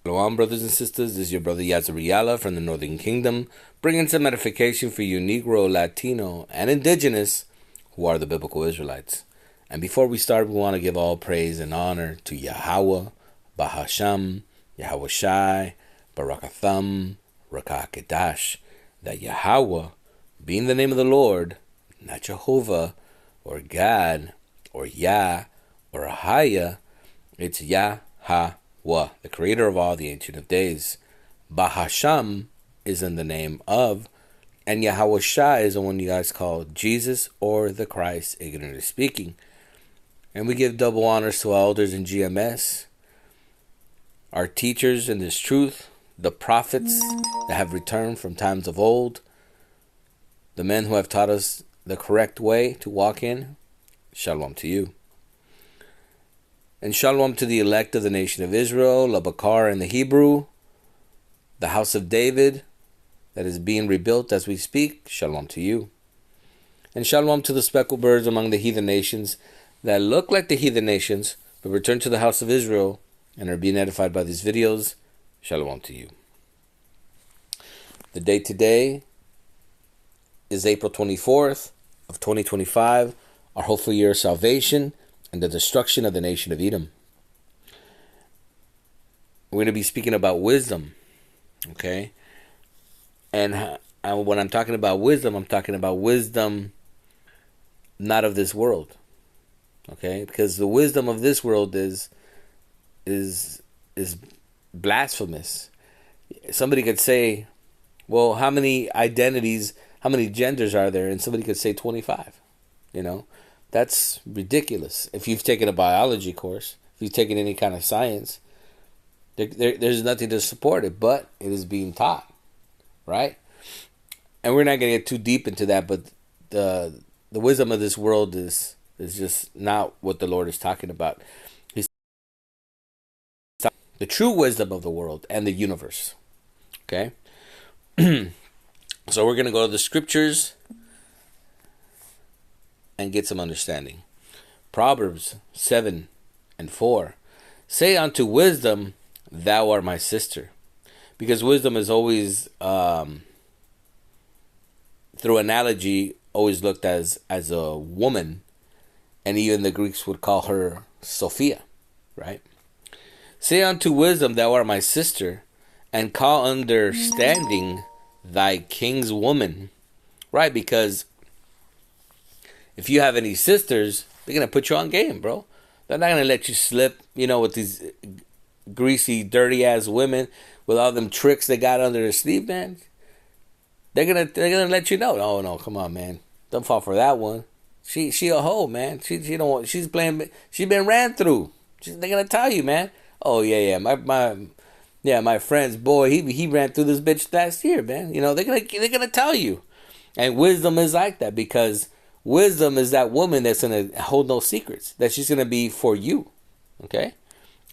Shalom, brothers and sisters. This is your brother ISRAELITES from the Northern Kingdom, bringing some edification for you Negro, Latino, and Indigenous who are the biblical Israelites. And before we start, we want to give all praise and honor to Yahweh, Bahasham, Yahweh Shai, Barakatham, Rakakedash, that Yahweh, being the name of the Lord, not Jehovah, or God, or Yah, or Ahaya, it's Yahweh, the creator of all, the Ancient of Days. Bahasham is in the name of, and Yahweh Shai is the one you guys call Jesus or the Christ, ignorantly speaking. And we give double honors to our elders in GMS, our teachers in this truth, the prophets that have returned from times of old, the men who have taught us the correct way to walk in. Shalom to you. And shalom to the elect of the nation of Israel, Labakar in the Hebrew, the house of David that is being rebuilt as we speak. Shalom to you. And shalom to the speckled birds among the heathen nations that look like the heathen nations, but return to the house of Israel and are being edified by these videos. Shalom to you. The date today is April 24th of 2025, our hopeful year of salvation and the destruction of the nation of Edom. We're going to be speaking about wisdom, okay? And when I'm talking about wisdom, I'm talking about wisdom not of this world, okay? Because the wisdom of this world is blasphemous. Somebody could say, well, how many identities, how many genders are there? And somebody could say 25, you know? That's ridiculous. If you've taken a biology course, if you've taken any kind of science, there's nothing to support it, but it is being taught, right? And we're not going to get too deep into that, but the wisdom of this world is just not what the Lord is talking about. He's the true wisdom of the world and the universe, okay? So we're going to go to the scriptures and get some understanding. Proverbs 7:4. Say unto wisdom, thou art my sister. Because wisdom is always, through analogy, always looked as a woman. And even the Greeks would call her Sophia, right? Say unto wisdom, thou art my sister, and call understanding thy king's woman. Right, because if you have any sisters, they're going to put you on game, bro. They're not going to let you slip, with these greasy, dirty-ass women with all them tricks they got under their sleeve, man. They're gonna let you know. Oh, no, come on, man. Don't fall for that one. She a hoe, man. She don't want, she's been ran through. They're going to tell you, man. Oh, yeah. My friend's boy, he ran through this bitch last year, man. They're going to tell you. And wisdom is like that, because wisdom is that woman that's going to hold no secrets, that she's going to be for you, okay?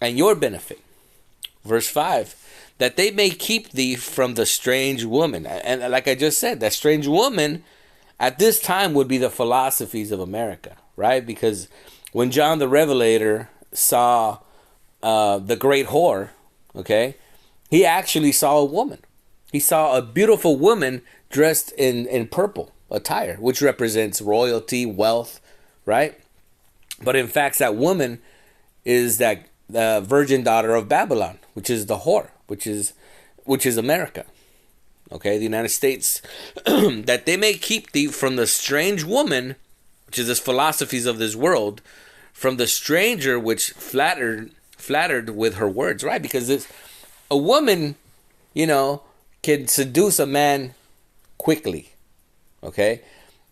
And your benefit. Verse 5, that they may keep thee from the strange woman. And like I just said, that strange woman at this time would be the philosophies of America, right? Because when John the Revelator saw the great whore, okay, he actually saw a woman. He saw a beautiful woman dressed in purple attire, which represents royalty, wealth, right? But in fact, that woman is that virgin daughter of Babylon, which is the whore, which is America, okay, the United States. That they may keep thee from the strange woman, which is the philosophies of this world, from the stranger which flattered with her words, right? Because a woman, can seduce a man quickly. Okay,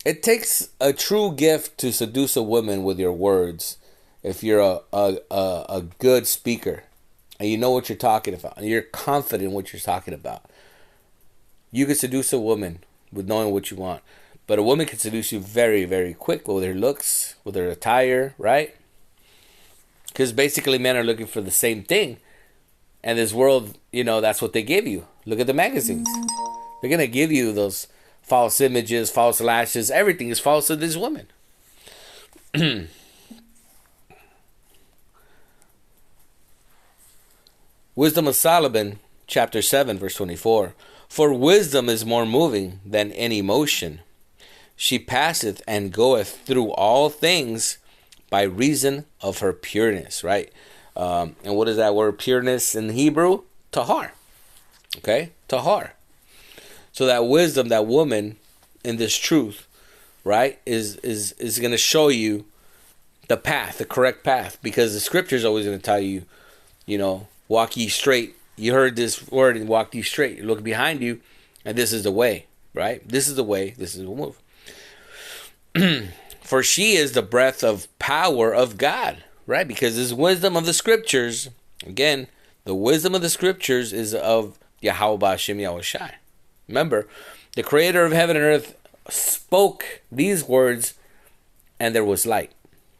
it takes a true gift to seduce a woman with your words. If you're a good speaker and you know what you're talking about and you're confident in what you're talking about, you can seduce a woman with knowing what you want. But a woman can seduce you very, very quick with her looks, with her attire, right? Because basically men are looking for the same thing. And this world, that's what they give you. Look at the magazines. They're going to give you those false images, false lashes. Everything is false to this woman. Wisdom of Solomon, chapter 7, verse 24. For wisdom is more moving than any motion. She passeth and goeth through all things by reason of her pureness, right? And what is that word pureness in Hebrew? Tahar. Okay? Tahar. So that wisdom, that woman in this truth, right, is going to show you the path, the correct path. Because the scripture is always going to tell you, walk ye straight. You heard this word and walk ye straight. You look behind you and this is the way, right? This is the way. This is the move. For she is the breath of power of God, right? Because this wisdom of the scriptures, again, the wisdom of the scriptures is of Yahweh Ba'Shem Yahushai. Remember, the creator of heaven and earth spoke these words and there was light.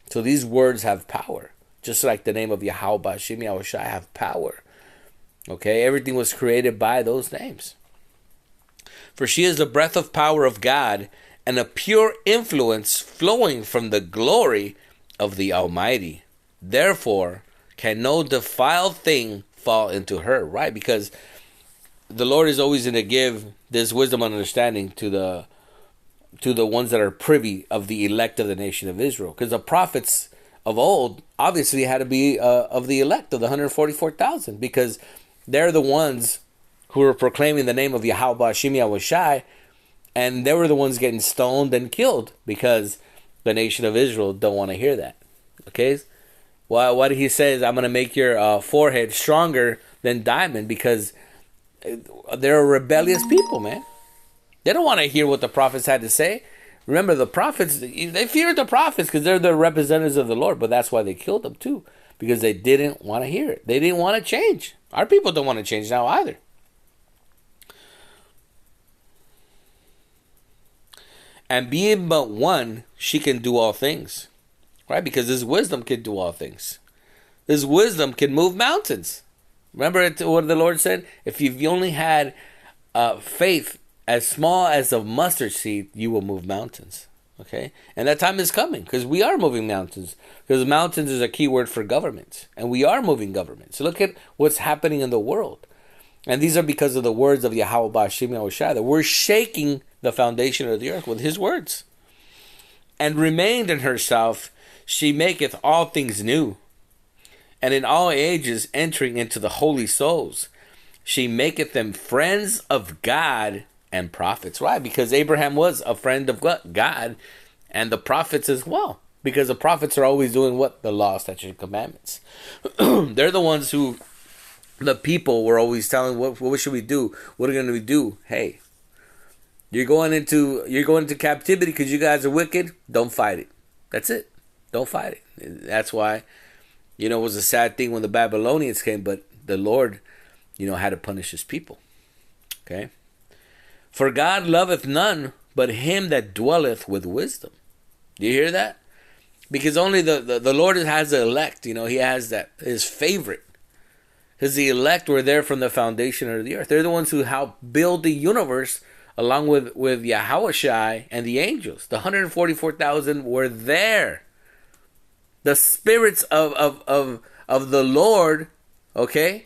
So these words have power. Just like the name of Yahweh Ba'Shem Yahushai have power. Okay, everything was created by those names. For she is the breath of power of God and a pure influence flowing from the glory of the Almighty. Therefore, can no defiled thing fall into her, right? Because the Lord is always going to give this wisdom and understanding to the ones that are privy of the elect of the nation of Israel. Because the prophets of old obviously had to be of the elect of the 144,000, because they're the ones who were proclaiming the name of Yahweh Ba'Shem Yahushai, and they were the ones getting stoned and killed because the nation of Israel don't want to hear that. Okay? Well, what he says, I'm going to make your forehead stronger than diamond, because they're a rebellious people, man. They don't want to hear what the prophets had to say. Remember, the prophets, they feared the prophets because they're the representatives of the Lord, but that's why they killed them too, because they didn't want to hear it. They didn't want to change. Our people don't want to change now either. And being but one, she can do all things. Right? Because this wisdom can do all things. This wisdom can move mountains. Remember what the Lord said? If you've only had faith as small as a mustard seed, you will move mountains. Okay? And that time is coming, because we are moving mountains. Because mountains is a key word for governments. And we are moving governments. So look at what's happening in the world. And these are because of the words of Yahweh Ba'Shem Yahushai, that we're shaking the foundation of the earth with his words. And remained in herself, she maketh all things new. And in all ages entering into the holy souls, she maketh them friends of God and prophets. Right? Because Abraham was a friend of God, and the prophets as well. Because the prophets are always doing what? The law, statutes, and commandments. They're the ones who the people were always telling, what should we do? What are we going to do? Hey, you're going into captivity because you guys are wicked. Don't fight it. That's it. Don't fight it. That's why, it was a sad thing when the Babylonians came, but the Lord, had to punish his people. Okay? For God loveth none but him that dwelleth with wisdom. Do you hear that? Because only the Lord has the elect. He has his favorite. Because the elect were there from the foundation of the earth. They're the ones who helped build the universe along with Yahushai and the angels. The 144,000 were there. The spirits of the Lord, okay?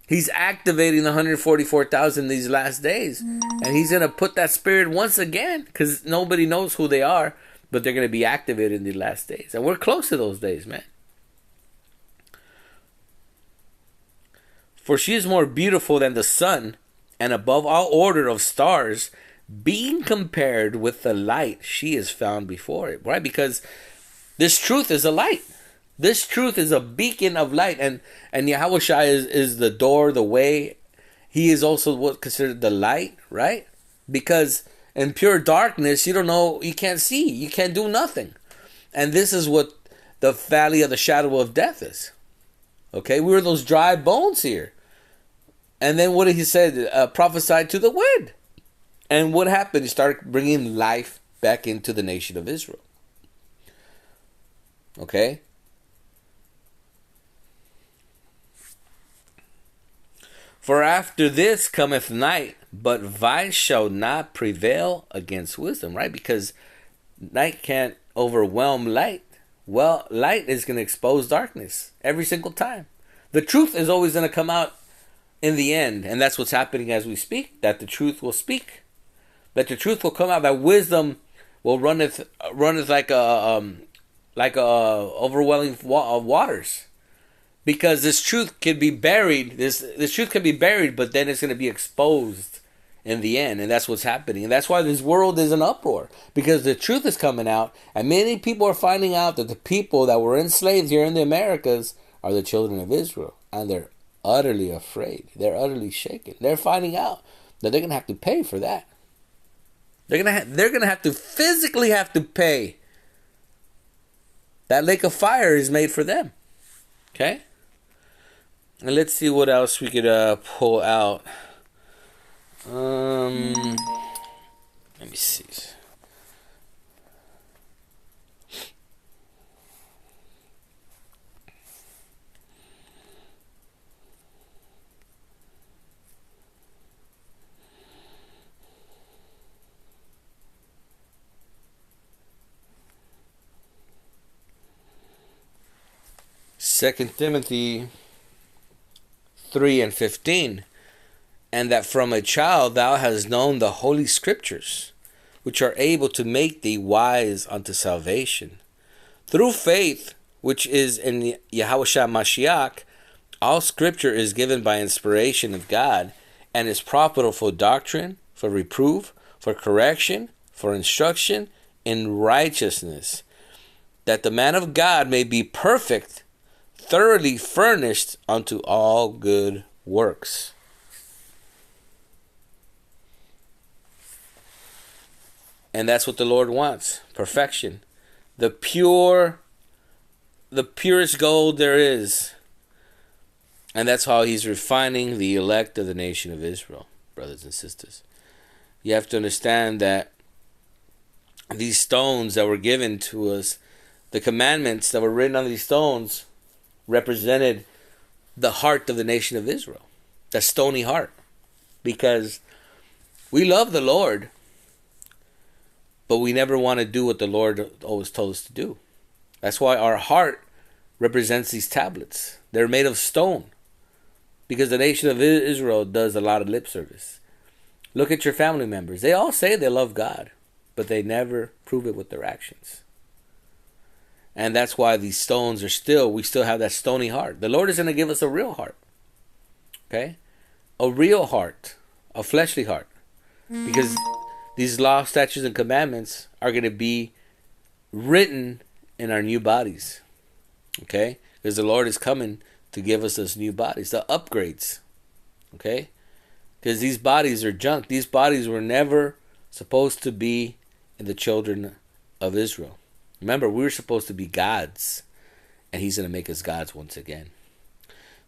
He's activating the 144,000 these last days. And he's going to put that spirit once again, because nobody knows who they are, but they're going to be activated in the last days. And we're close to those days, man. For she is more beautiful than the sun, and above all order of stars, being compared with the light she is found before it. Right? Because this truth is a light. This truth is a beacon of light. And Yahushua is the door, the way. He is also what's considered the light, right? Because in pure darkness, you don't know, you can't see. You can't do nothing. And this is what the valley of the shadow of death is. Okay? We were those dry bones here. And then what did he say? Prophesied to the wind. And what happened? He started bringing life back into the nation of Israel. Okay? For after this cometh night, but vice shall not prevail against wisdom. Right? Because night can't overwhelm light. Well, light is going to expose darkness every single time. The truth is always going to come out in the end. And that's what's happening as we speak, that the truth will speak. That the truth will come out, that wisdom will runneth like a overwhelming waters. Because this truth can be buried, this truth can be buried, but then it's going to be exposed in the end. And that's what's happening. And that's why this world is in uproar. Because the truth is coming out, and many people are finding out that the people that were enslaved here in the Americas are the children of Israel. And they're utterly afraid. They're utterly shaken. They're finding out that they're going to have to pay for that. They're going to have to physically have to pay. That lake of fire is made for them. Okay? And let's see what else we could pull out. Let me see. Second Timothy 3:15, and that from a child thou hast known the holy scriptures, which are able to make thee wise unto salvation, through faith which is in Yahushua Mashiach. All scripture is given by inspiration of God, and is profitable for doctrine, for reproof, for correction, for instruction in righteousness, that the man of God may be perfect, thoroughly furnished unto all good works. And that's what the Lord wants. Perfection. The purest gold there is. And that's how he's refining the elect of the nation of Israel, brothers and sisters. You have to understand that these stones that were given to us, the commandments that were written on these stones, represented the heart of the nation of Israel. That stony heart. Because we love the Lord, but we never want to do what the Lord always told us to do. That's why our heart represents these tablets. They're made of stone. Because the nation of Israel does a lot of lip service. Look at your family members. They all say they love God, but they never prove it with their actions. And that's why these stones we still have that stony heart. The Lord is going to give us a real heart. Okay? A real heart. A fleshly heart. Because these law, statutes, and commandments are going to be written in our new bodies. Okay? Because the Lord is coming to give us those new bodies. The upgrades. Okay? Because these bodies are junk. These bodies were never supposed to be in the children of Israel. Remember, we were supposed to be gods, and he's going to make us gods once again.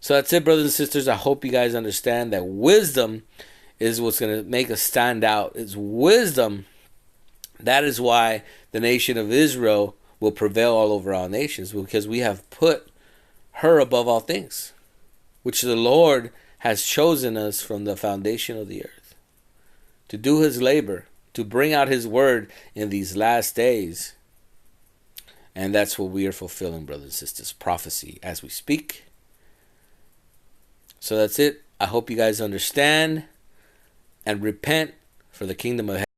So that's it, brothers and sisters. I hope you guys understand that wisdom is what's going to make us stand out. It's wisdom. That is why the nation of Israel will prevail all over all nations, because we have put her above all things, which the Lord has chosen us from the foundation of the earth to do his labor, to bring out his word in these last days. And that's what we are fulfilling, brothers and sisters. Prophecy as we speak. So that's it. I hope you guys understand and repent for the kingdom of heaven.